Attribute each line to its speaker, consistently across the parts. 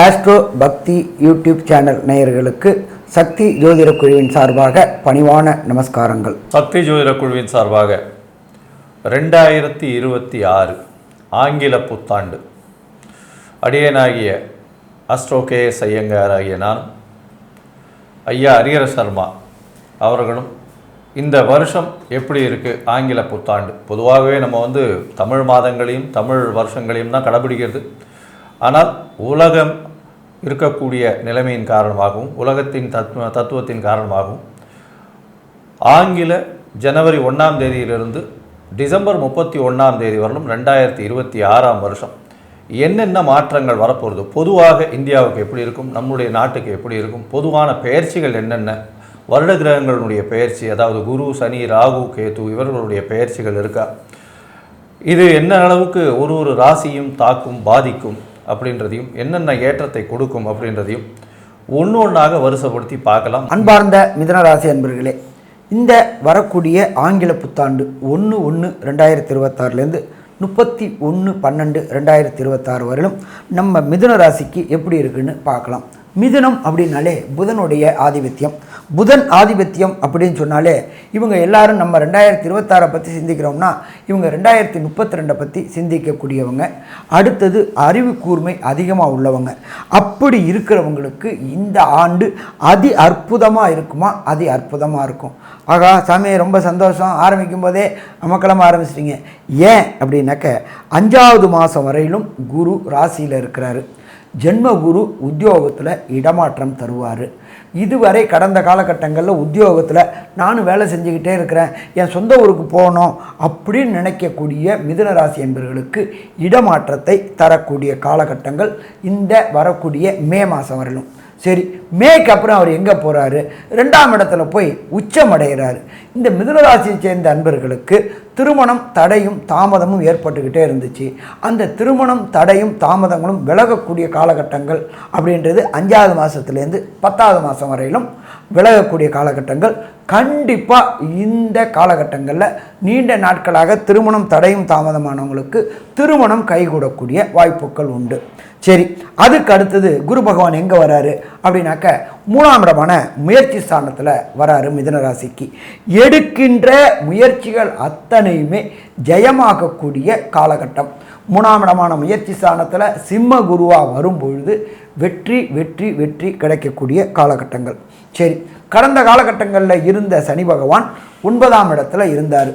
Speaker 1: Astro பக்தி YouTube channel நேயர்களுக்கு சக்தி ஜோதிட குழுவின் சார்பாக பணிவான நமஸ்காரங்கள்.
Speaker 2: சக்தி ஜோதிட குழுவின் சார்பாக 2026 ஆங்கில புத்தாண்டு அடியனாகிய ஆஸ்ட்ரோ கேஎஸ் ஐயங்கார் ஆகிய நான், ஐயா ஹரிஹர சர்மா அவர்களும் இந்த வருஷம் எப்படி இருக்குது ஆங்கில புத்தாண்டு. பொதுவாகவே நம்ம தமிழ் மாதங்களையும் தமிழ் வருஷங்களையும் தான் கடைபிடிக்கிறது. ஆனால் உலகம் இருக்கக்கூடிய நிலைமையின் காரணமாகவும் உலகத்தின் தத்துவத்தின் காரணமாகவும் ஆங்கில ஜனவரி 1ஆம் தேதியிலிருந்து டிசம்பர் 31ஆம் தேதி வரலும் 2026ஆம் வருஷம் என்னென்ன மாற்றங்கள் வரப்போகிறது, பொதுவாக இந்தியாவுக்கு எப்படி இருக்கும், நம்முடைய நாட்டுக்கு எப்படி இருக்கும், பொதுவான பெயர்ச்சிகள் என்னென்ன, வருட கிரகங்களுடைய பெயர்ச்சி, அதாவது குரு, சனி, ராகு, கேது இவர்களுடைய பெயர்ச்சிகள் இருக்கா, இது என்ன அளவுக்கு ஒரு ராசியும் தாக்கும் பாதிக்கும் அப்படின்றதையும் என்னென்ன ஏற்றத்தை கொடுக்கும் அப்படின்றதையும் ஒன்றாக வரிசைப்படுத்தி பார்க்கலாம்.
Speaker 1: அன்பார்ந்த மிதுனராசி அன்பர்களே, இந்த வரக்கூடிய ஆங்கில புத்தாண்டு 1/1/2026 31/12/2026 வரையிலும் நம்ம மிதுன ராசிக்கு எப்படி இருக்குன்னு பார்க்கலாம். மிதுனம் அப்படின்னாலே புதனுடைய ஆதிபத்தியம். புதன் ஆதிபத்தியம் அப்படின்னு சொன்னாலே இவங்க எல்லாரும் நம்ம 2026 பற்றி சிந்திக்கிறோம்னா இவங்க 2032 பற்றி சிந்திக்கக்கூடியவங்க. அடுத்தது அறிவு கூர்மை அதிகமாக உள்ளவங்க. அப்படி இருக்கிறவங்களுக்கு இந்த ஆண்டு அதி அற்புதமாக இருக்குமா? அதி அற்புதமாக இருக்கும். ஆகா சாமி, ரொம்ப சந்தோஷம், ஆரம்பிக்கும் போதே அமக்கலமாக ஆரம்பிச்சிட்டிங்க. ஏன் அப்படின்னாக்க 5வது மாதம் வரையிலும் குரு ராசியில் இருக்கிறாரு. ஜென்ம குரு உத்தியோகத்தில் இடமாற்றம் தருவார். இதுவரை கடந்த காலகட்டங்களில் உத்தியோகத்தில் நானும் வேலை செஞ்சுக்கிட்டே இருக்கிறேன், என் சொந்த ஊருக்கு போகணும் அப்படின்னு நினைக்கக்கூடிய மிதுன ராசி என்பவர்களுக்கு இடமாற்றத்தை தரக்கூடிய காலகட்டங்கள் இந்த வரக்கூடிய மே மாதம் வரலும். சரி, மேக்கு அப்புறம் அவர் எங்கே போகிறாரு? 2ஆம் இடத்துல போய் உச்சமடைகிறாரு. இந்த மிதுனராசியை சேர்ந்த அன்பர்களுக்கு திருமணம் தடையும் தாமதமும் ஏற்பட்டுக்கிட்டே இருந்துச்சு. அந்த திருமணம் தடையும் தாமதங்களும் விலகக்கூடிய காலகட்டங்கள் அப்படின்றது 5வது மாதத்துலேருந்து 10வது மாதம் வரையிலும் விலகக்கூடிய காலகட்டங்கள். கண்டிப்பாக இந்த காலகட்டங்களில் நீண்ட நாட்களாக திருமணம் தடையும் தாமதமானவங்களுக்கு திருமணம் கைகூடக்கூடிய வாய்ப்புகள் உண்டு. சரி, அதுக்கு அடுத்தது குரு பகவான் எங்கே வராரு அப்படின்னாக்க 3ஆம் இடமான முயற்சி ஸ்தானத்தில் வராரு. மிதுன ராசிக்கு எடுக்கின்ற முயற்சிகள் அத்தனையுமே ஜெயமாகக்கூடிய காலகட்டம். 3ஆம் இடமான முயற்சி ஸ்தானத்தில் சிம்ம குருவாக வரும்பொழுது வெற்றி வெற்றி வெற்றி கிடைக்கக்கூடிய காலகட்டங்கள். சரி, கடந்த காலகட்டங்களில் இருந்த சனி பகவான் 9ஆம் இடத்துல இருந்தார்.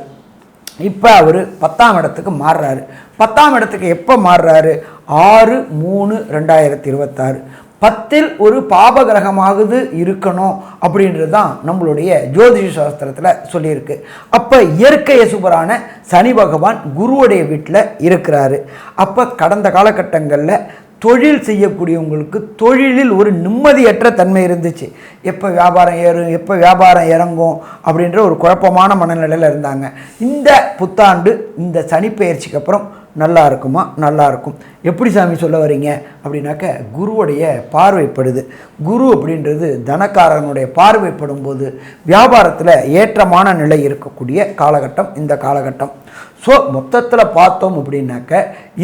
Speaker 1: இப்போ அவர் 10ஆம் இடத்துக்கு மாறுறாரு. 10ஆம் இடத்துக்கு எப்போ மாறுறாரு? 6/3/2026. 10ல் ஒரு பாபகிரகமாகுது இருக்கணும் அப்படின்றது தான் நம்மளுடைய ஜோதிஷ சாஸ்திரத்தில் சொல்லியிருக்கு. அப்போ இயற்கை சுபரான சனி பகவான் குருவுடைய வீட்டில் இருக்கிறாரு. அப்போ கடந்த காலகட்டங்களில் தொழில் செய்யக்கூடியவங்களுக்கு தொழிலில் ஒரு நிம்மதியற்ற தன்மை இருந்துச்சு. எப்போ வியாபாரம் ஏறும், எப்போ வியாபாரம் இறங்கும் அப்படின்ற ஒரு குழப்பமான மனநிலையில் இருந்தாங்க. இந்த புத்தாண்டு இந்த சனி பெயர்ச்சிக்கு அப்புறம் நல்லா இருக்குமா? நல்லா இருக்கும். எப்படி சாமி சொல்ல வரீங்க அப்படின்னாக்க குருவுடைய பார்வைப்படுது. குரு அப்படின்றது தனக்காரனுடைய பார்வைப்படும் போது வியாபாரத்தில் ஏற்றமான நிலை இருக்கக்கூடிய காலகட்டம் இந்த காலகட்டம். ஸோ மொத்தத்தில் பார்த்தோம் அப்படின்னாக்க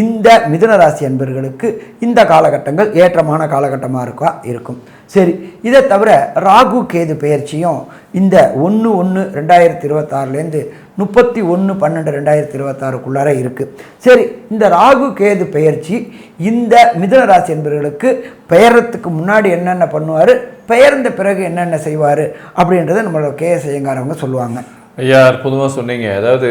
Speaker 1: இந்த மிதுன ராசி அன்பர்களுக்கு இந்த காலகட்டங்கள் ஏற்றமான காலகட்டமாக இருக்கும். சரி, இதை தவிர ராகு கேது பெயர்ச்சியும் இந்த 1/1/2026 31/12/2026 இருக்குது. சரி, இந்த ராகு கேது பெயர்ச்சி இந்த மிதுன ராசி என்பவர்களுக்கு பெயர்றதுக்கு முன்னாடி என்னென்ன பண்ணுவார், பெயர்ந்த பிறகு என்னென்ன செய்வார் அப்படின்றத நம்மளோட கேஎஸ் ஐயங்காரவங்க சொல்லுவாங்க.
Speaker 2: ஐயா, அற்புதமாக சொன்னீங்க. அதாவது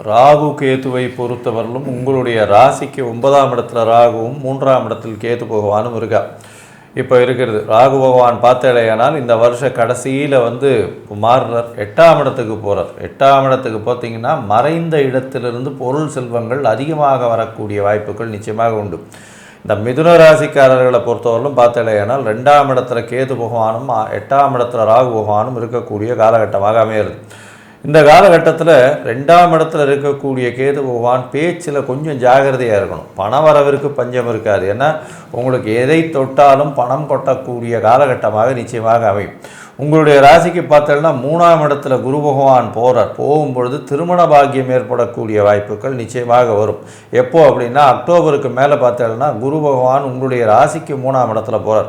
Speaker 2: ராகு கேதுவை பொறுத்தவரையிலும் உங்களுடைய ராசிக்கு 9ஆம் இடத்துல ராகுவும் 3ஆம் இடத்தில் கேது பகவானும் இருக்கா. இப்போ இருக்கிறது ராகு பகவான் பார்த்தாலேயானால் இந்த வருஷ கடைசியில் மாறுறார், 8ஆம் இடத்துக்கு போகிறார். 8ஆம் இடத்துக்கு பார்த்தீங்கன்னா மறைந்த இடத்திலிருந்து பொருள் செல்வங்கள் அதிகமாக வரக்கூடிய வாய்ப்புகள் நிச்சயமாக உண்டு. இந்த மிதுன ராசிக்காரர்களை பொறுத்தவரையிலும் பார்த்தாலேயானால் 2ஆம் இடத்துல கேது பகவானும் 8ஆம் இடத்துல ராகு பகவானும் இருக்கக்கூடிய காலகட்டமாக அமையிறது. இந்த காலகட்டத்தில் 2ஆம் இடத்துல இருக்கக்கூடிய கேது பகவான் பேச்சில் கொஞ்சம் ஜாகிரதையாக இருக்கணும். பண வரவிற்கு பஞ்சம் இருக்காது. ஏன்னா உங்களுக்கு எதை தொட்டாலும் பணம் கொட்டக்கூடிய காலகட்டமாக நிச்சயமாக அமையும். உங்களுடைய ராசிக்கு பார்த்தோம்னா 3ஆம் இடத்துல குரு பகவான் போகும்பொழுது திருமண பாக்கியம் ஏற்படக்கூடிய வாய்ப்புகள் நிச்சயமாக வரும். எப்போ அப்படின்னா அக்டோபருக்கு மேலே பார்த்தோம்னா குரு பகவான் உங்களுடைய ராசிக்கு 3ஆம் இடத்துல போகிறார்.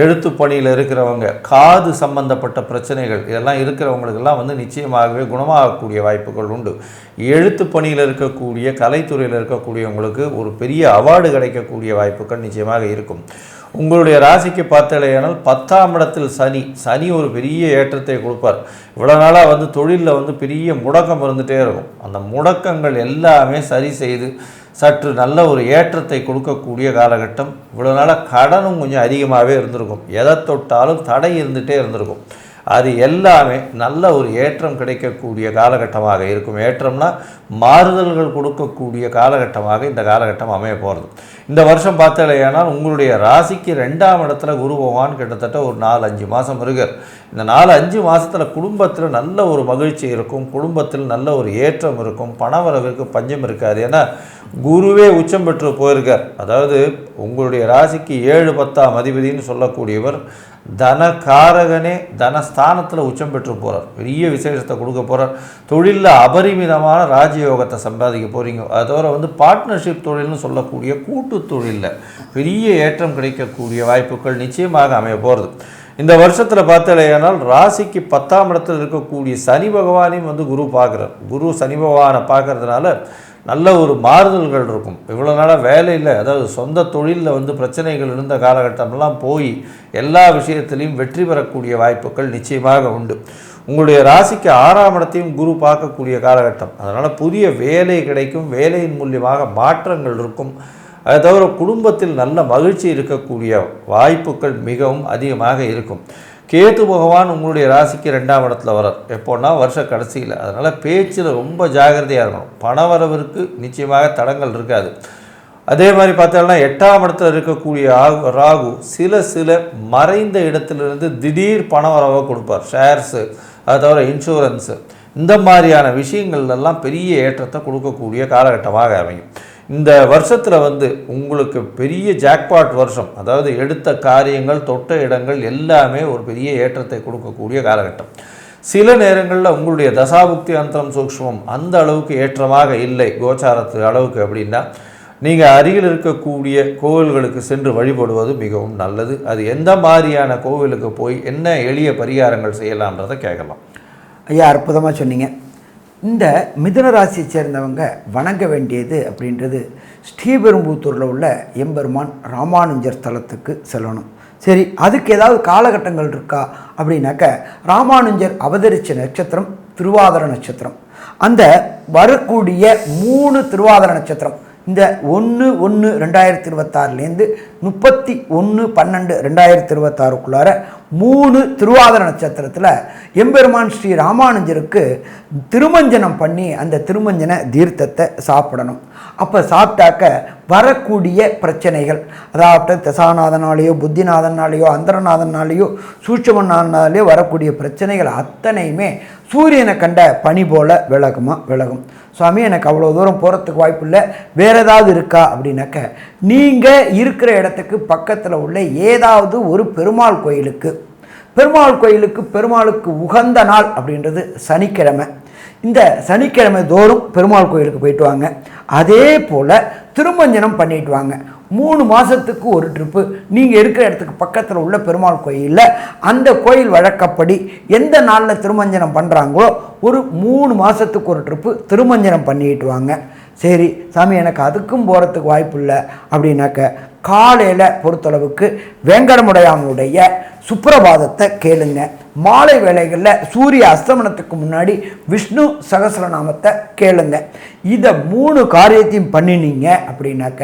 Speaker 2: எழுத்து பணியில் இருக்கிறவங்க, காது சம்பந்தப்பட்ட பிரச்சனைகள் இதெல்லாம் இருக்கிறவங்களுக்கெல்லாம் நிச்சயமாகவே குணமாகக்கூடிய வாய்ப்புகள் உண்டு. எழுத்து பணியில் இருக்கக்கூடிய, கலைத்துறையில் இருக்கக்கூடியவங்களுக்கு ஒரு பெரிய அவார்டு கிடைக்கக்கூடிய வாய்ப்புகள் நிச்சயமாக இருக்கும். உங்களுடைய ராசிக்கு பார்த்தலையானால் 10ஆம் இடத்தில் சனி ஒரு பெரிய ஏற்றத்தை கொடுப்பார். இவ்வளோ நாளாக தொழிலில் பெரிய முடக்கம் இருந்துகிட்டே இருக்கும். அந்த முடக்கங்கள் எல்லாமே சரி செய்து சற்று நல்ல ஒரு ஏற்றத்தை கொடுக்கக்கூடிய காலகட்டம். இவ்வளோ நாளாக கடனும் கொஞ்சம் அதிகமாகவே இருந்திருக்கும். எதை தொட்டாலும் தடை இருந்துகிட்டே இருந்திருக்கும். அது எல்லாமே நல்ல ஒரு ஏற்றம் கிடைக்கக்கூடிய காலகட்டமாக இருக்கும். ஏற்றம்னா மாறுதல்கள் கொடுக்கக்கூடிய காலகட்டமாக இந்த காலகட்டம் அமைய போகிறது. இந்த வருஷம் பார்த்தலையானால் உங்களுடைய ராசிக்கு 2ஆம் இடத்துல குரு பகவான் கிட்டத்தட்ட ஒரு 4-5 மாதம் இருக்கார். இந்த 4-5 மாதத்தில் குடும்பத்தில் நல்ல ஒரு மகிழ்ச்சி இருக்கும். குடும்பத்தில் நல்ல ஒரு ஏற்றம் இருக்கும். பணவரவிற்கு பஞ்சம் இருக்காது. ஏன்னா குருவே உச்சம் பெற்று போயிருக்கார். அதாவது உங்களுடைய ராசிக்கு 7-10ஆம் அதிபதினு சொல்லக்கூடியவர் தனகாரகனே தனஸ்தானத்தில் உச்சம் பெற்று போகிறார். பெரிய விசேஷத்தை கொடுக்க போகிறார். தொழிலில் அபரிமிதமான ராஜயோகத்தை சம்பாதிக்க போகிறீங்க. அது தவிர பார்ட்னர்ஷிப் தொழில்னு சொல்லக்கூடிய கூட்டு தொழிலில் பெரிய ஏற்றம் கிடைக்கக்கூடிய வாய்ப்புகள் நிச்சயமாக அமைய போகிறது. இந்த வருஷத்தில் பார்த்தலையானால் ராசிக்கு 10ஆம் இடத்தில் இருக்கக்கூடிய சனி பகவானையும் குரு பார்க்குறார். குரு சனி பகவானை பார்க்கறதுனால நல்ல ஒரு மாறுதல்கள் இருக்கும். இவ்வளோ நாளாக வேலையில், அதாவது சொந்த தொழிலில் பிரச்சனைகள் இருந்த காலகட்டமெல்லாம் போய் எல்லா விஷயத்திலையும் வெற்றி பெறக்கூடிய வாய்ப்புகள் நிச்சயமாக உண்டு. உங்களுடைய ராசிக்கு 6ஆம் இடத்தையும் குரு பார்க்கக்கூடிய காலகட்டம். அதனால் புதிய வேலை கிடைக்கும். வேலையின் மூலியமாக மாற்றங்கள் இருக்கும். அதை தவிர குடும்பத்தில் நல்ல மகிழ்ச்சி இருக்கக்கூடிய வாய்ப்புகள் மிகவும் அதிகமாக இருக்கும். கேது பகவான் உங்களுடைய ராசிக்கு 2ஆம் இடத்துல வரார். எப்போன்னா வருஷ கடைசியில். அதனால் பேச்சில் ரொம்ப ஜாகிரதையாக இருக்கணும். பணவரவிற்கு நிச்சயமாக தடங்கள் இருக்காது. அதே மாதிரி பார்த்தோம்னா 8ஆம் இடத்துல இருக்கக்கூடிய ராகு சில மறைந்த இடத்துலேருந்து திடீர் பணவரவை கொடுப்பார். ஷேர்ஸு, அதை தவிர இன்சூரன்ஸு, இந்த மாதிரியான விஷயங்கள்லாம் பெரிய ஏற்றத்தை கொடுக்கக்கூடிய காலகட்டமாக அமையும். இந்த வருஷத்தில் உங்களுக்கு பெரிய ஜாக்பாட் வருஷம். அதாவது எடுத்த காரியங்கள், தொட்ட இடங்கள் எல்லாமே ஒரு பெரிய ஏற்றத்தை கொடுக்கக்கூடிய காலகட்டம். சில நேரங்களில் உங்களுடைய தசாபுக்தி அந்தரம் சூக்ஷ்மம் அந்த அளவுக்கு ஏற்றமாக இல்லை கோச்சாரத்து அளவுக்கு அப்படின்னா நீங்கள் அருகில் இருக்கக்கூடிய கோவில்களுக்கு சென்று வழிபடுவது மிகவும் நல்லது. அது எந்த மாதிரியான கோவிலுக்கு போய் என்ன எளிய பரிகாரங்கள் செய்யலாம்ன்றதை கேட்கலாம்.
Speaker 1: ஐயா, அற்புதமாக சொன்னீங்க. இந்த மிதுன ராசியை சேர்ந்தவங்க வணங்க வேண்டியது அப்படின்றது ஸ்ரீபெரும்புத்தூரில் உள்ள எம்பெருமான் ராமானுஜர் ஸ்தலத்துக்கு செல்லணும். சரி, அதுக்கு ஏதாவது காலகட்டங்கள் இருக்கா அப்படின்னாக்க ராமானுஜர் அவதரித்த நட்சத்திரம் திருவாதிரை நட்சத்திரம். அந்த வரக்கூடிய 3 திருவாதிரை நட்சத்திரம் இந்த 1/1/2026 31/12/2026 3 திருவாதிரை நட்சத்திரத்தில் எம்பெருமான் ஸ்ரீ ராமானுஜருக்கு திருமஞ்சனம் பண்ணி அந்த திருமஞ்சன தீர்த்தத்தை சாப்பிடணும். அப்போ சாப்பிட்டாக்க வரக்கூடிய பிரச்சனைகள், அதாவது தசாநாதனாலேயோ புத்திநாதனாலேயோ அந்தரநாதனாலேயோ சூட்சுமநாதனாலேயோ வரக்கூடிய பிரச்சனைகள் அத்தனையுமே சூரியனை கண்ட பனி போல விலகும். சுவாமி, எனக்கு அவ்வளோ தூரம் போகிறதுக்கு வாய்ப்பு இல்லை, வேறு ஏதாவது இருக்கா அப்படின்னாக்க நீங்கள் இருக்கிற இடத்துக்கு பக்கத்தில் உள்ள ஏதாவது ஒரு பெருமாள் கோயிலுக்கு பெருமாளுக்கு உகந்த நாள் அப்படின்றது சனிக்கிழமை. இந்த சனிக்கிழமை தோறும் பெருமாள் கோயிலுக்கு போயிட்டு வாங்க. அதே போல் திருமஞ்சனம் பண்ணிட்டு வாங்க. 3 மாதத்துக்கு ஒரு ட்ரிப்பு நீங்கள் இருக்கிற இடத்துக்கு பக்கத்தில் உள்ள பெருமாள் கோயிலில் அந்த கோயில் வழக்கப்படி எந்த நாளில் திருமஞ்சனம் பண்ணுறாங்களோ ஒரு 3 மாதத்துக்கு ஒரு ட்ரிப்பு திருமஞ்சனம் பண்ணிட்டு வாங்க. சரி சாமி, எனக்கு அதுக்கும் போகிறதுக்கு வாய்ப்பு இல்லை அப்படின்னாக்க காலையில் பொறுத்தளவுக்கு வேங்கடமுடையானுடைய சுப்ரபாதத்தை கேளுங்க. மாலை வேளைகளில் சூரிய அஸ்தமனத்துக்கு முன்னாடி விஷ்ணு சகஸ்ரநாமத்தை கேளுங்க. இதை 3 காரியத்தையும் பண்ணினீங்க அப்படின்னாக்க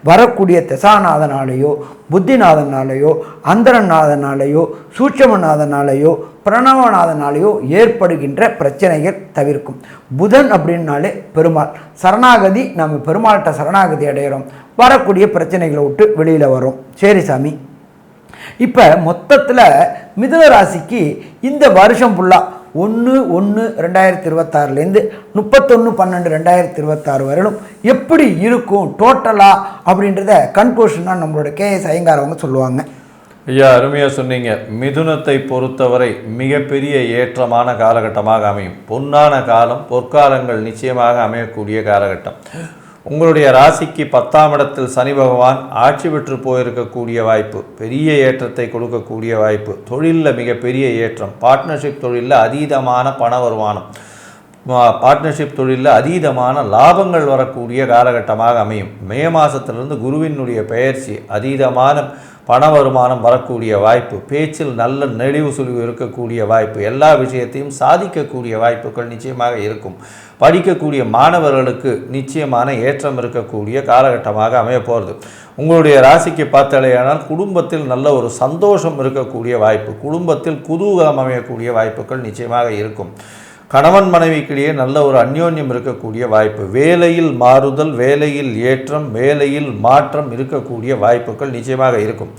Speaker 1: வரக்கூடிய தசாநாதனாலேயோ புத்திநாதனாலேயோ அந்தரநாதனாலேயோ சூட்சமநாதனாலேயோ பிரணவநாதனாலேயோ ஏற்படுகின்ற பிரச்சனைகள் தவிர்க்கும். புதன் அப்படின்னாலே பெருமாள் சரணாகதி, நம்ம பெருமாள்கிட்ட சரணாகதி அடைகிறோம், வரக்கூடிய பிரச்சனைகளை விட்டு வெளியில் வரும். சரி சாமி, இப்போ மொத்தத்தில் மிதுன ராசிக்கு இந்த வருஷம் ஃபுல்லாக 1/1/2026 31/12/2026 வரையிலும் எப்படி இருக்கும் டோட்டலாக அப்படின்றத கன்க்ளூஷனாக நம்மளோட KS ஐயங்கார் அவங்க சொல்லுவாங்க.
Speaker 2: ஐயா அருமையாக சொன்னீங்க. மிதுனத்தை பொறுத்தவரை மிகப்பெரிய ஏற்றமான காலகட்டமாக அமையும். பொன்னான காலம், பொற்காலங்கள் நிச்சயமாக அமையக்கூடிய காலகட்டம். உங்களுடைய ராசிக்கு 10ஆம் இடத்தில் சனி பகவான் ஆட்சி பெற்று போயிருக்கக்கூடிய வாய்ப்பு, பெரிய ஏற்றத்தை கொடுக்கக்கூடிய வாய்ப்பு. தொழிலில் மிகப்பெரிய ஏற்றம், பார்ட்னர்ஷிப் தொழிலில் அதீதமான பண வருமானம், பார்ட்னர்ஷிப் தொழிலில் அதீதமான லாபங்கள் வரக்கூடிய காலகட்டமாக அமையும். மே மாதத்திலிருந்து குருவினுடைய பெயர்ச்சி, அதீதமான பண வருமானம் வரக்கூடிய வாய்ப்பு, பேச்சில் நல்ல நெளிவு சுழிவு இருக்கக்கூடிய வாய்ப்பு, எல்லா விஷயத்தையும் சாதிக்கக்கூடிய வாய்ப்புகள் நிச்சயமாக இருக்கும். படிக்கக்கூடிய மாணவர்களுக்கு நிச்சயமான ஏற்றம் இருக்கக்கூடிய காலகட்டமாக அமைய போகிறது. உங்களுடைய ராசிக்கு பார்த்தாலேயானால் குடும்பத்தில் நல்ல ஒரு சந்தோஷம் இருக்கக்கூடிய வாய்ப்பு, குடும்பத்தில் குதூகலம் அமையக்கூடிய வாய்ப்புகள் நிச்சயமாக இருக்கும். கணவன் மனைவிக்கிடையே நல்ல ஒரு அந்யோன்யம் இருக்கக்கூடிய வாய்ப்பு, வேலையில் மாறுதல், வேலையில் ஏற்றம், வேலையில் மாற்றம் இருக்கக்கூடிய வாய்ப்புகள் நிச்சயமாக இருக்கும்.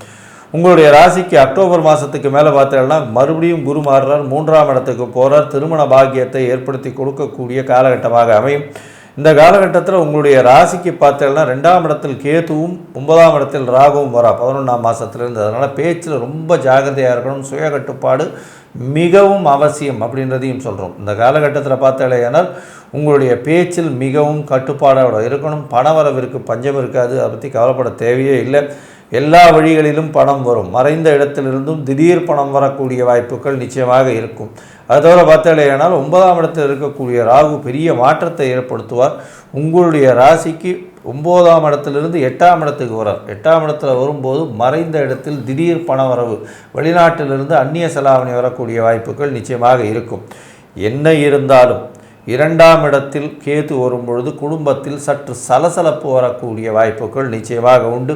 Speaker 2: உங்களுடைய ராசிக்கு அக்டோபர் மாதத்துக்கு மேலே பார்த்தீங்கன்னா மறுபடியும் குரு மாறுறார், 3ஆம் இடத்துக்கு போகிறார், திருமண பாக்கியத்தை ஏற்படுத்தி கொடுக்கக்கூடிய காலகட்டமாக அமையும். இந்த காலகட்டத்தில் உங்களுடைய ராசிக்கு பார்த்தீங்கன்னா 2ஆம் இடத்தில் கேதுவும் 9ஆம் இடத்தில் ராகுவும் வரா 11ஆம் மாதத்துலேருந்து. அதனால் பேச்சில் ரொம்ப ஜாகிரதையாக இருக்கணும், சுய கட்டுப்பாடு மிகவும் அவசியம் அப்படின்றதையும் சொல்கிறோம். இந்த காலகட்டத்தில் பார்த்தாலேயானால் உங்களுடைய பேச்சில் மிகவும் கட்டுப்பாடோடு இருக்கணும். பணவரவிற்கு பஞ்சம் இருக்காது, அதை பற்றி கவலைப்பட தேவையே இல்லை. எல்லா வழிகளிலும் பணம் வரும், மறைந்த இடத்திலிருந்தும் திடீர் பணம் வரக்கூடிய வாய்ப்புகள் நிச்சயமாக இருக்கும். அது தவிர பார்த்தாலேயானால் 9ஆம் இடத்தில் இருக்கக்கூடிய ராகு பெரிய மாற்றத்தை ஏற்படுத்துவார். உங்களுடைய ராசிக்கு 9ஆம் இடத்திலிருந்து 8ஆம் இடத்துக்கு வரார். 8ஆம் இடத்துல வரும்போது மறைந்த இடத்தில் திடீர் பண வரவு, வெளிநாட்டிலிருந்து அந்நிய செலாவணி வரக்கூடிய வாய்ப்புகள் நிச்சயமாக இருக்கும். என்ன இருந்தாலும் 2ஆம் இடத்தில் கேது வரும்பொழுது குடும்பத்தில் சற்று சலசலப்பு வரக்கூடிய வாய்ப்புகள் நிச்சயமாக உண்டு.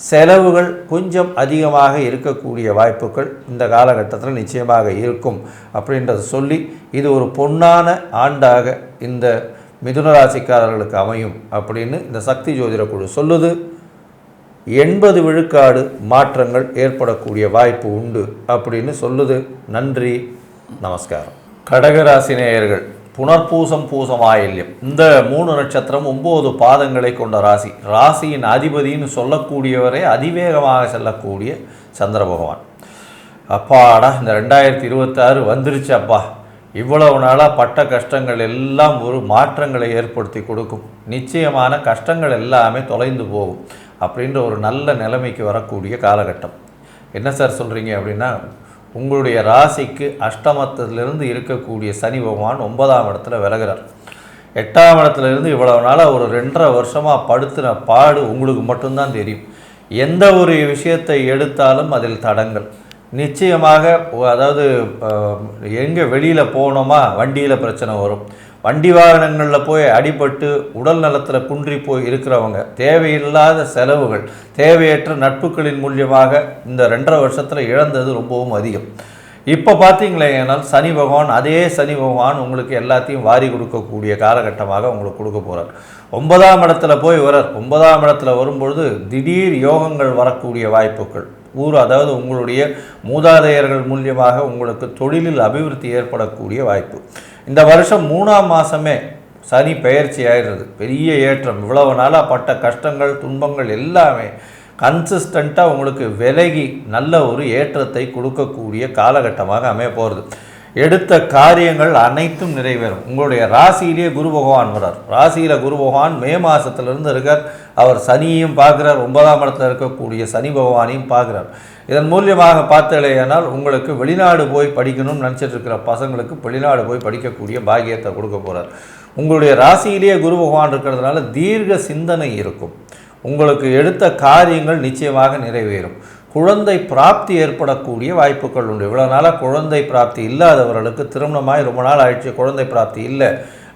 Speaker 2: செலவுகள் கொஞ்சம் அதிகமாக இருக்கக்கூடிய வாய்ப்புகள் இந்த காலகட்டத்தில் நிச்சயமாக இருக்கும் அப்படின்றத சொல்லி, இது ஒரு பொன்னான ஆண்டாக இந்த மிதுன ராசிக்காரர்களுக்கு அமையும் அப்படின்னு இந்த சக்தி ஜோதிட குழு சொல்லுது. 80 விழுக்காடு மாற்றங்கள் ஏற்படக்கூடிய வாய்ப்பு உண்டு அப்படின்னு சொல்லுது. நன்றி, நமஸ்காரம். கடகராசி நேயர்கள், புனர்பூசம், பூசம், ஆயில்யம், இந்த 3 நட்சத்திரம் 9 பாதங்களை கொண்ட ராசி. ராசியின் அதிபதினு சொல்லக்கூடியவரே அதிவேகமாக செல்லக்கூடிய சந்திர பகவான். அப்பாடா, இந்த 2026 வந்துருச்சு அப்பா, இவ்வளவு நாளாக பட்ட கஷ்டங்கள் எல்லாம் ஒரு மாற்றங்களை ஏற்படுத்தி கொடுக்கும். நிச்சயமான கஷ்டங்கள் எல்லாமே தொலைந்து போகும் அப்படின்ற ஒரு நல்ல நிலைமைக்கு வரக்கூடிய காலகட்டம். என்ன சார் சொல்கிறீங்க அப்படின்னா, உங்களுடைய ராசிக்கு அஷ்டமத்திலிருந்து இருக்கக்கூடிய சனி பகவான் 9ஆம் இடத்துல விலகிறார். 8ஆம் இடத்துலேருந்து இவ்வளவு நாளாக ஒரு 2.5 வருஷமாக படுத்தின பாடு உங்களுக்கு மட்டும்தான் தெரியும். எந்த ஒரு விஷயத்தை எடுத்தாலும் அதில் தடங்கள் நிச்சயமாக. அதாவது எங்கே வெளியில் போனோமா வண்டியில் பிரச்சனை வரும், வண்டி வாகனங்களில் போய் அடிபட்டு உடல் நலத்தில் குன்றி போய் இருக்கிறவங்க, தேவையில்லாத செலவுகள், தேவையற்ற நட்புகளின் மூலியமாக இந்த 2.5 வருஷத்தில் இழந்தது ரொம்பவும் அதிகம். இப்போ பார்த்தீங்களேனால் சனி பகவான், அதே சனி பகவான் உங்களுக்கு எல்லாத்தையும் வாரி கொடுக்கக்கூடிய காலகட்டமாக உங்களுக்கு கொடுக்க போகிறார். 9ஆம் இடத்துல போய் வரார். 9ஆம் இடத்துல வரும்பொழுது திடீர் யோகங்கள் வரக்கூடிய வாய்ப்புகள் அதாவது உங்களுடைய மூதாதையர்கள் மூலியமாக உங்களுக்கு தொழிலில் அபிவிருத்தி ஏற்படக்கூடிய வாய்ப்பு. இந்த வருஷம் 3ஆம் மாதமே சனி பெயர்ச்சி ஆயிடுறது, பெரிய ஏற்றம். இவ்வளவு நாளாக பட்ட கஷ்டங்கள், துன்பங்கள் எல்லாமே கன்சிஸ்டண்ட்டாக உங்களுக்கு விலகி நல்ல ஒரு ஏற்றத்தை கொடுக்கக்கூடிய காலகட்டமாக அமைய போகிறது. எடுத்த காரியங்கள் அனைத்தும் நிறைவேறும். உங்களுடைய ராசியிலேயே குரு பகவான் வரார். ராசியில் குரு பகவான் மே மாதத்திலிருந்து இருக்கார். அவர் சனியையும் பார்க்குறார், 9ஆம் இடத்துல இருக்கக்கூடிய சனி பகவானையும் பார்க்குறார். இதன் மூலியமாக பார்த்தலையானால் உங்களுக்கு வெளிநாடு போய் படிக்கணும்னு நினச்சிட்டு இருக்கிற பசங்களுக்கு வெளிநாடு போய் படிக்கக்கூடிய பாக்கியத்தை கொடுக்க போகிறார். உங்களுடைய ராசியிலேயே குரு பகவான் இருக்கிறதுனால தீர்க்க சிந்தனை இருக்கும். உங்களுக்கு எடுத்த காரியங்கள் நிச்சயமாக நிறைவேறும். குழந்தை பிராப்தி ஏற்படக்கூடிய வாய்ப்புகள் உண்டு. இவ்வளோ நாளாக குழந்தை பிராப்தி இல்லாதவர்களுக்கு திருமணமாய் ரொம்ப நாள் ஆயிடுச்சு, குழந்தை பிராப்தி இல்லை,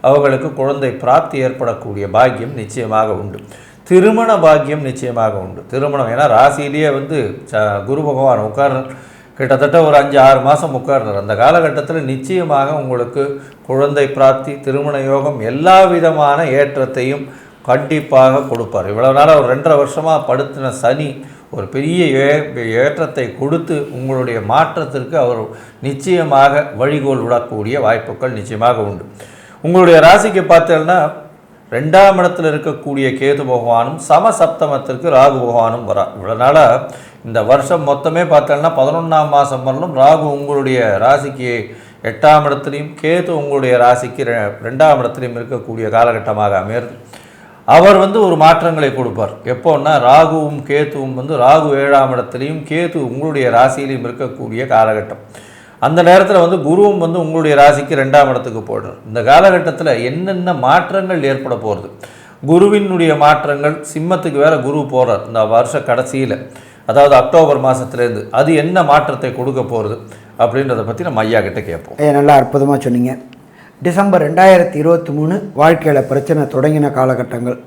Speaker 2: அவங்களுக்கு குழந்தை பிராப்தி ஏற்படக்கூடிய பாக்கியம் நிச்சயமாக உண்டு. திருமண பாக்கியம் நிச்சயமாக உண்டு. திருமணம், ஏன்னா ராசியிலேயே குரு பகவான் உட்கார்றார், கிட்டத்தட்ட ஒரு 5-6 மாதம் உட்கார்றார். அந்த காலகட்டத்தில் நிச்சயமாக உங்களுக்கு குழந்தை பிராப்தி, திருமண யோகம், எல்லா விதமான ஏற்றத்தையும் கண்டிப்பாக கொடுப்பார். இவ்வளோ நாளாக ஒரு 2.5 வருஷமாக படுத்தின சனி ஒரு பெரிய ஏற்றத்தை கொடுத்து உங்களுடைய மாற்றத்திற்கு அவர் நிச்சயமாக வழிகோல் விடக்கூடிய வாய்ப்புகள் நிச்சயமாக உண்டு. உங்களுடைய ராசிக்கு பார்த்தீங்கன்னா 2ஆம் இடத்தில் இருக்கக்கூடிய கேது பகவானும் சமசப்தமத்திற்கு ராகு பகவானும் வரா. இவ்வளோ நாளாக இந்த வருஷம் மொத்தமே பார்த்தோம்னா 11ஆம் மாதம் வரலும் ராகு உங்களுடைய ராசிக்கு 8ஆம் இடத்துலையும் கேது உங்களுடைய ராசிக்கு 2ஆம் இடத்துலையும் இருக்கக்கூடிய காலகட்டமாக அமையிறது. அவர் ஒரு மாற்றங்களை கொடுப்பார். எப்போன்னா ராகுவும் கேதுவும் ராகு 7ஆம் இடத்துலையும் கேது உங்களுடைய ராசியிலையும் இருக்கக்கூடிய காலகட்டம். அந்த நேரத்தில் குருவும் உங்களுடைய ராசிக்கு 2ஆம் இடத்துக்கு போடுறார். இந்த காலகட்டத்தில் என்னென்ன மாற்றங்கள் ஏற்பட போகிறது, குருவினுடைய மாற்றங்கள் சிம்மத்துக்கு வேற குரு போகிறார் இந்த வருஷ கடைசியில், அதாவது அக்டோபர் மாதத்துலேருந்து. அது என்ன மாற்றத்தை கொடுக்க போகிறது அப்படின்றத பற்றி நம்ம ஐயா கிட்ட கேட்போம்.
Speaker 1: நல்லா அற்புதமாக சொன்னீங்க. டிசம்பர் 2023 வாழ்க்கையில் பிரச்சனை தொடங்கின காலகட்டங்கள்,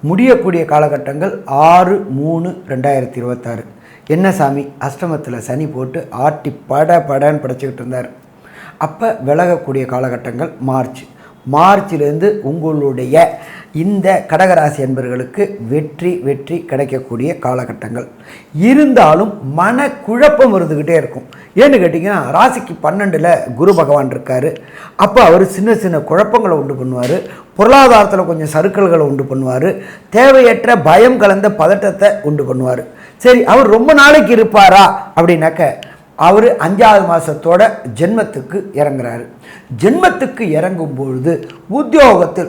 Speaker 1: முடியக்கூடிய காலகட்டங்கள் 6/3/2026. என்ன சாமி, அஷ்டமத்தில் சனி போட்டு ஆட்டி படன்னு படைச்சிக்கிட்டு இருந்தார். அப்போ விலகக்கூடிய காலகட்டங்கள் மார்ச்சிலேருந்து உங்களுடைய இந்த கடகராசி என்பவர்களுக்கு வெற்றி கிடைக்கக்கூடிய காலகட்டங்கள். இருந்தாலும் மனக்குழப்பம் இருந்துக்கிட்டே இருக்கும். ஏன்னு கேட்டிங்கன்னா ராசிக்கு 12ல் குரு பகவான் இருக்கார். அப்போ அவர் சின்ன குழப்பங்களை உண்டு பண்ணுவார், பொருளாதாரத்தில் கொஞ்சம் சறுக்கல்களை உண்டு பண்ணுவார், தேவையற்ற பயம் கலந்த பதட்டத்தை உண்டு பண்ணுவார். சரி, அவர் ரொம்ப நாளைக்கு இருப்பாரா அப்படின்னாக்க அவர் 5ஆவது மாதத்தோட ஜென்மத்துக்கு இறங்குறாரு. ஜென்மத்துக்கு இறங்கும் பொழுது உத்தியோகத்தில்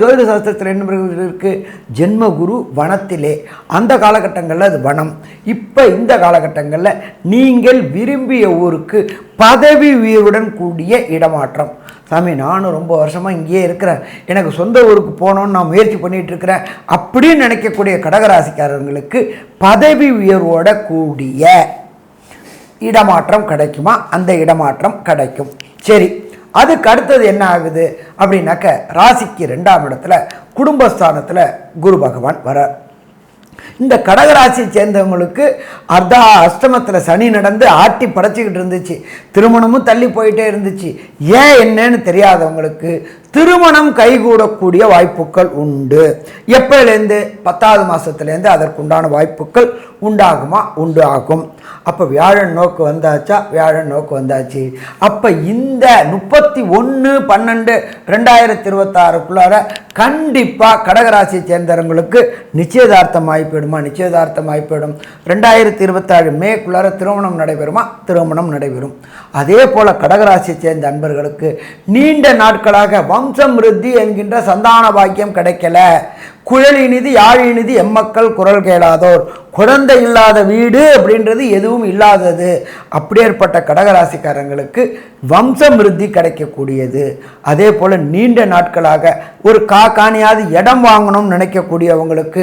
Speaker 1: ஜோதிட சாஸ்திரத்தில் என்ன இருக்குது, ஜென்மகுரு வனத்திலே, அந்த காலகட்டங்களில் அது வனம். இப்போ இந்த காலகட்டங்களில் நீங்கள் விரும்பிய ஊருக்கு பதவி உயர்வுடன் கூடிய இடமாற்றம். சாமி, நானும் ரொம்ப வருஷமாக இங்கேயே இருக்கிறேன், எனக்கு சொந்த ஊருக்கு போகணுன்னு நான் முயற்சி பண்ணிகிட்டு இருக்கிறேன் அப்படின்னு நினைக்கக்கூடிய கடகராசிக்காரர்களுக்கு பதவி உயர்வோட கூடிய இடமாற்றம் கிடைக்குமா? அந்த இடமாற்றம் கிடைக்கும். சரி, அதுக்கு அடுத்தது என்ன ஆகுது அப்படின்னாக்க ராசிக்கு 2ஆம் இடத்துல குடும்பஸ்தானத்தில் குரு பகவான் வரார். இந்த கடகராசியை சேர்ந்தவங்களுக்கு அஷ்டமத்தில் சனி நடந்து ஆட்டி படைச்சிக்கிட்டு இருந்துச்சு, திருமணமும் தள்ளி போயிட்டே இருந்துச்சு. ஏன் என்னன்னு தெரியாதவங்களுக்கு திருமணம் கைகூடக்கூடிய வாய்ப்புகள் உண்டு. எப்போலேருந்து? 10ஆவது மாதத்துலேருந்து அதற்குண்டான வாய்ப்புகள் உண்டாகும். அப்போ வியாழன் நோக்கு வந்தாச்சு. அப்போ இந்த 31/12/2026 கண்டிப்பாக கடகராசியை சேர்ந்தவங்களுக்கு நிச்சயதார்த்தம் ஆகிப்போயிடும். 2026 மேக்குள்ளார திருமணம் நடைபெறும். அதே போல் கடகராசியை சேர்ந்த அன்பர்களுக்கு நீண்ட நாட்களாக வம்சமிருத்தி என்கின்ற சந்தான பாக்கியம் கிடைக்கல, குழலினிது யாழினிது எம்மக்கள் குரல் கேளாதோர், குழந்தை இல்லாத வீடு அப்படின்றது எதுவும் இல்லாதது. அப்படியேற்பட்ட கடகராசிக்காரங்களுக்கு வம்சமிருத்தி கிடைக்கக்கூடியது. அதே போல் நீண்ட நாட்களாக ஒரு காணியாவது இடம் வாங்கணும்னு நினைக்கக்கூடியவங்களுக்கு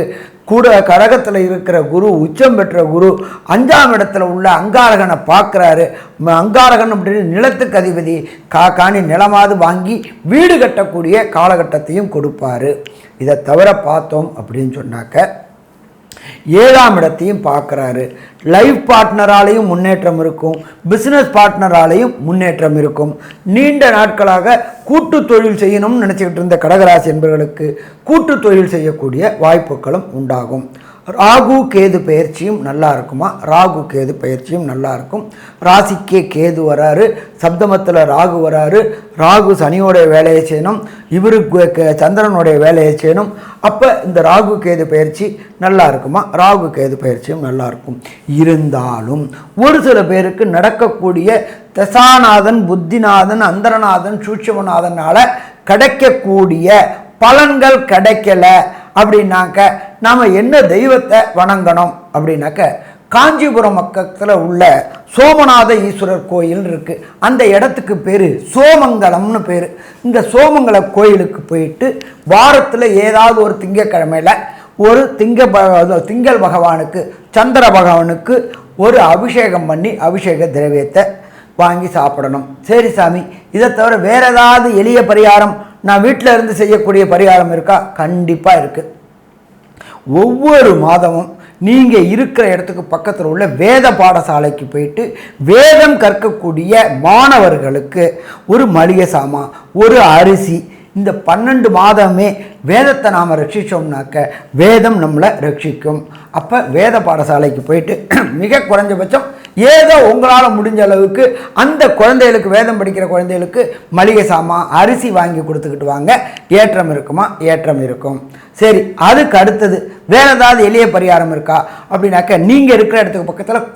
Speaker 1: கூட கடகத்தில் இருக்கிற குரு, உச்சம் பெற்ற குரு 5ஆம் இடத்துல உள்ள அங்காரகனை பார்க்குறாரு. அங்காரகன் அப்படின்னு நிலத்துக்கு அதிபதி, காணி நிலமாவது வாங்கி வீடு கட்டக்கூடிய காலகட்டத்தையும் கொடுப்பாரு. இதை தவிர பார்த்தோம் அப்படின்னு சொன்னாக்க 7ஆம் இடத்தையும் பார்க்குறாரு. லைஃப் பார்ட்னராலையும் முன்னேற்றம் இருக்கும், பிஸ்னஸ் பார்ட்னராலையும் முன்னேற்றம் இருக்கும். நீண்ட நாட்களாக கூட்டு தொழில் செய்யணும்னு நினச்சிக்கிட்டு இருந்த கடகராசி என்பவர்களுக்கு கூட்டு தொழில் செய்யக்கூடிய வாய்ப்புகளும் உண்டாகும். ராகு கேது பயிற்சியும் நல்லா இருக்குமா? ராகு கேது பயிற்சியும் நல்லா இருக்கும். ராசிக்கே கேது வராரு, சப்தமத்தில் ராகு வராரு. ராகு சனியோடைய வேலையை செய்யணும், இவருக்கு சந்திரனுடைய வேலையை செய்யணும். அப்போ இந்த ராகு கேது பயிற்சி நல்லா இருக்குமா? ராகு கேது பயிற்சியும் நல்லா இருக்கும். இருந்தாலும் ஒரு சில பேருக்கு நடக்கக்கூடிய தசாநாதன், புத்திநாதன், அந்தரநாதன், சூட்சுமநாதனால கிடைக்கக்கூடிய பலன்கள் கிடைக்கல அப்படின்னாக்க நாம் என்ன தெய்வத்தை வணங்கணும் அப்படின்னாக்க காஞ்சிபுரம் பக்கத்தில் உள்ள சோமநாத ஈஸ்வரர் கோயில் இருக்குது. அந்த இடத்துக்கு பேர் சோமங்கலம்னு பேர். இந்த சோமங்கல கோயிலுக்கு போயிட்டு வாரத்தில் ஏதாவது ஒரு திங்கக்கிழமையில் ஒரு திங்கள் பகவானுக்கு, சந்திர பகவானுக்கு ஒரு அபிஷேகம் பண்ணி அபிஷேக திரவியத்தை வாங்கி சாப்பிடணும். சரி சாமி, இதை தவிர வேறு ஏதாவது எளிய பரிகாரம் நான் வீட்டில் இருந்து செய்யக்கூடிய பரிகாரம் இருக்கா? கண்டிப்பாக இருக்குது. ஒவ்வொரு மாதமும் நீங்கள் இருக்கிற இடத்துக்கு பக்கத்தில் உள்ள வேத பாடசாலைக்கு போயிட்டு வேதம் கற்கக்கூடிய மாணவர்களுக்கு ஒரு மளிகை சாமான், ஒரு அரிசி, இந்த 12 மாதமே வேதத்தை நாம் ரட்சித்தோம்னாக்க வேதம் நம்மளை ரட்சிக்கும். அப்போ வேத பாடசாலைக்கு போயிட்டு மிக குறைஞ்சபட்சம் ஏதோ உங்களால் முடிஞ்ச அளவுக்கு அந்த குழந்தைகளுக்கு, வேதம் படிக்கிற குழந்தைகளுக்கு மளிகை சாமான், அரிசி வாங்கி கொடுத்துக்கிட்டு வாங்க. ஏற்றம் இருக்குமா? ஏற்றம் இருக்கும். சரி, அதுக்கு அடுத்தது வேறு ஏதாவது எளிய பரிகாரம் இருக்கா அப்படின்னாக்க, நீங்கள் இருக்கிற இடத்துக்கு பக்கத்தில்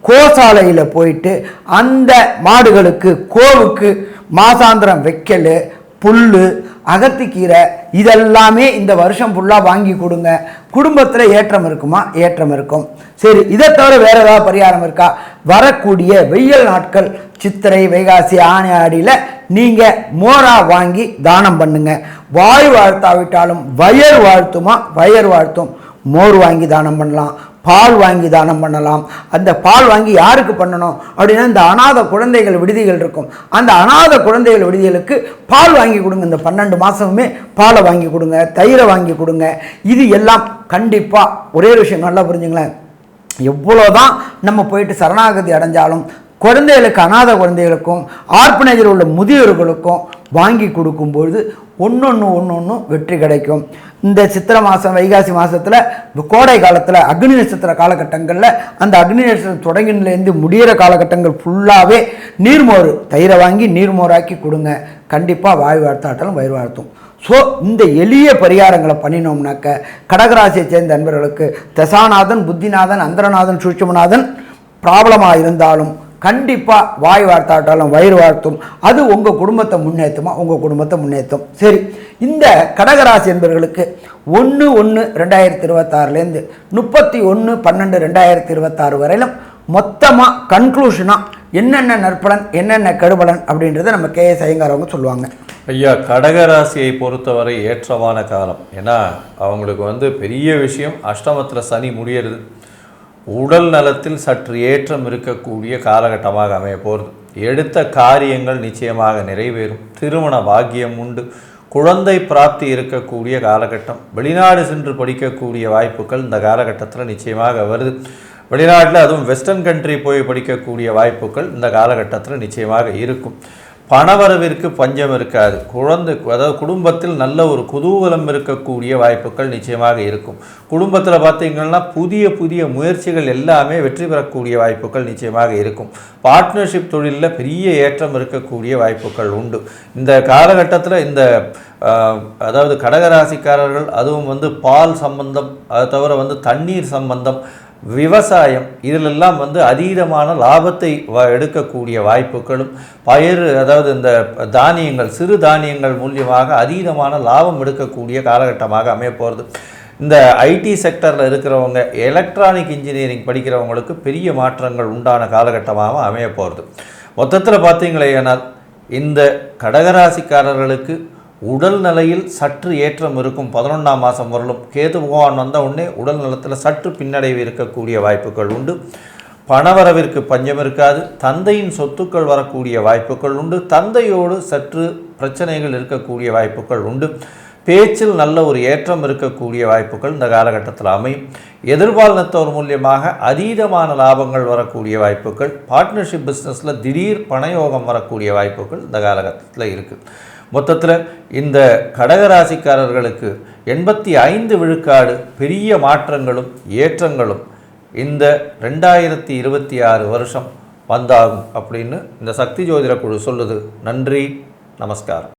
Speaker 1: கோசாலையில் போயிட்டு அந்த மாடுகளுக்கு, கோவுக்கு மாசாந்திரம் வைக்கல், புல், அகத்திக்கீரை இதெல்லாமே இந்த வருஷம் ஃபுல்லாக வாங்கி கொடுங்க. குடும்பத்தில் ஏற்றம் இருக்குமா? ஏற்றம் இருக்கும். சரி, இதை தவிர வேறு ஏதாவது பரிகாரம் இருக்கா? வரக்கூடிய வெயில் நாட்கள் சித்திரை, வைகாசி, ஆனி, ஆடியில் நீங்கள் மோரா வாங்கி தானம் பண்ணுங்க. வாய் வாழ்த்தாவிட்டாலும் வயர் வாழ்த்துமா? வயர் வாழ்த்தும். மோர் வாங்கி தானம் பண்ணலாம், பால் வாங்கி தானம் பண்ணலாம். அந்த பால் வாங்கி யாருக்கு பண்ணணும் அப்படின்னா, இந்த அநாத குழந்தைகள் விடுதிகள் இருக்கும், அந்த அநாத குழந்தைகள் விடுதிகளுக்கு பால் வாங்கி கொடுங்க. இந்த 12 மாதமுமே பாலை வாங்கி கொடுங்க, தயிரை வாங்கி கொடுங்க. இது எல்லாம் கண்டிப்பாக ஒரே விஷயம் நல்லா புரிஞ்சுங்களேன். எவ்வளோதான் நம்ம போயிட்டு சரணாகதி அடைஞ்சாலும் குழந்தைகளுக்கு, அநாத குழந்தைகளுக்கும் ஆர்ப்பனேஜில் உள்ள முதியோர்களுக்கும் வாங்கி கொடுக்கும்பொழுது ஒன்று வெற்றி கிடைக்கும். இந்த சித்திரை மாதம், வைகாசி மாதத்தில், கோடை காலத்தில், அக்னி நட்சத்திர காலகட்டங்களில், அந்த அக்னி நட்சத்திரம் தொடங்கிலேருந்து முடிகிற காலகட்டங்கள் ஃபுல்லாகவே நீர்மோர், தயிரை வாங்கி நீர்மோராக்கி கொடுங்க. கண்டிப்பாக வாய் வாழ்த்தாட்டாலும் வயிறு வாழ்த்தும். ஸோ இந்த எளிய பரிகாரங்களை பண்ணினோம்னாக்க கடகராசியை சேர்ந்த நண்பர்களுக்கு தசாநாதன், புத்திநாதன், அந்தரநாதன், சூட்சுமநாதன் ப்ராப்ளமாக இருந்தாலும் கண்டிப்பாக வாய் வாழ்த்தாட்டாலும் வயிறு வாழ்த்தும். அது உங்கள் குடும்பத்தை முன்னேற்றுமா? உங்கள் குடும்பத்தை முன்னேற்றும். சரி, இந்த கடகராசி என்பவர்களுக்கு 1/1/2026 31/12/2026 வரையிலும் மொத்தமாக கன்க்ளூஷனாக என்னென்ன நற்பலன், என்னென்ன கெடுபலன் அப்படின்றத நம்ம KS ஐயங்கார் அவங்க சொல்லுவாங்க.
Speaker 2: ஐயா, கடகராசியை பொறுத்தவரை ஏற்றமான காலம். ஏன்னா அவங்களுக்கு பெரிய விஷயம், அஷ்டமத்தில் சனி முடியறது. உடல் நலத்தில் சற்று ஏற்றம் இருக்கக்கூடிய காலகட்டமாக அமைய போகிறது. எடுத்த காரியங்கள் நிச்சயமாக நிறைவேறும். திருமண பாக்கியம் உண்டு. குழந்தை பிராப்தி இருக்கக்கூடிய காலகட்டம். வெளிநாடு சென்று படிக்கக்கூடிய வாய்ப்புகள் இந்த காலகட்டத்தில் நிச்சயமாக வருது. வெளிநாட்டில், அதுவும் வெஸ்டர்ன் கண்ட்ரி போய் படிக்கக்கூடிய வாய்ப்புகள் இந்த காலகட்டத்தில் நிச்சயமாக இருக்கும். பணவரவிற்கு பஞ்சம் இருக்காது. அதாவது குடும்பத்தில் நல்ல ஒரு குதூகலம் இருக்கக்கூடிய வாய்ப்புகள் நிச்சயமாக இருக்கும். குடும்பத்தில் பார்த்திங்கன்னா புதிய புதிய முயற்சிகள் எல்லாமே வெற்றி பெறக்கூடிய வாய்ப்புகள் நிச்சயமாக இருக்கும். பார்ட்னர்ஷிப் தொழிலில் பெரிய ஏற்றம் இருக்கக்கூடிய வாய்ப்புகள் உண்டு. இந்த காலகட்டத்தில் இந்த அதாவது கடகராசிக்காரர்கள், அதுவும் பால் சம்பந்தம், அதை தவிர தண்ணீர் சம்பந்தம், விவசாயம், இதிலெல்லாம் அதீதமான லாபத்தை எடுக்கக்கூடிய வாய்ப்புகளும், அதாவது இந்த தானியங்கள், சிறு தானியங்கள் மூலியமாக அதீதமான லாபம் எடுக்கக்கூடிய காலகட்டமாக அமைய போகிறது. இந்த ஐடி செக்டரில் இருக்கிறவங்க, எலக்ட்ரானிக் இன்ஜினியரிங் படிக்கிறவங்களுக்கு பெரிய மாற்றங்கள் உண்டான காலகட்டமாக அமைய போகிறது. மொத்தத்தில் பார்த்தீங்களேனால் இந்த கடகராசிக்காரர்களுக்கு உடல் நிலையில் சற்று ஏற்றம் இருக்கும். 11ஆம் மாதம் வரலும் கேது பகவான் வந்த உடனே உடல் நலத்தில் சற்று பின்னடைவு இருக்கக்கூடிய வாய்ப்புகள் உண்டு. பணவரவிற்கு பஞ்சம் இருக்காது. தந்தையின் சொத்துக்கள் வரக்கூடிய வாய்ப்புகள் உண்டு. தந்தையோடு சற்று பிரச்சனைகள் இருக்கக்கூடிய வாய்ப்புகள் உண்டு. பேச்சில் நல்ல ஒரு ஏற்றம் இருக்கக்கூடிய வாய்ப்புகள் இந்த காலகட்டத்தில் அமையும். எதிர்பாலினத்தோர் மூலியமாக அதீதமான லாபங்கள் வரக்கூடிய வாய்ப்புகள், பார்ட்னர்ஷிப் பிஸ்னஸில் திடீர் பணயோகம் வரக்கூடிய வாய்ப்புகள் இந்த காலகட்டத்தில் இருக்குது. மொத்தத்தில் இந்த கடகராசிக்காரர்களுக்கு 85 விழுக்காடு பெரிய மாற்றங்களும் ஏற்றங்களும் இந்த 2026 வருஷம் வந்தாகும் அப்படின்னு இந்த சக்தி ஜோதிட குழு சொல்லுது. நன்றி, நமஸ்காரம்.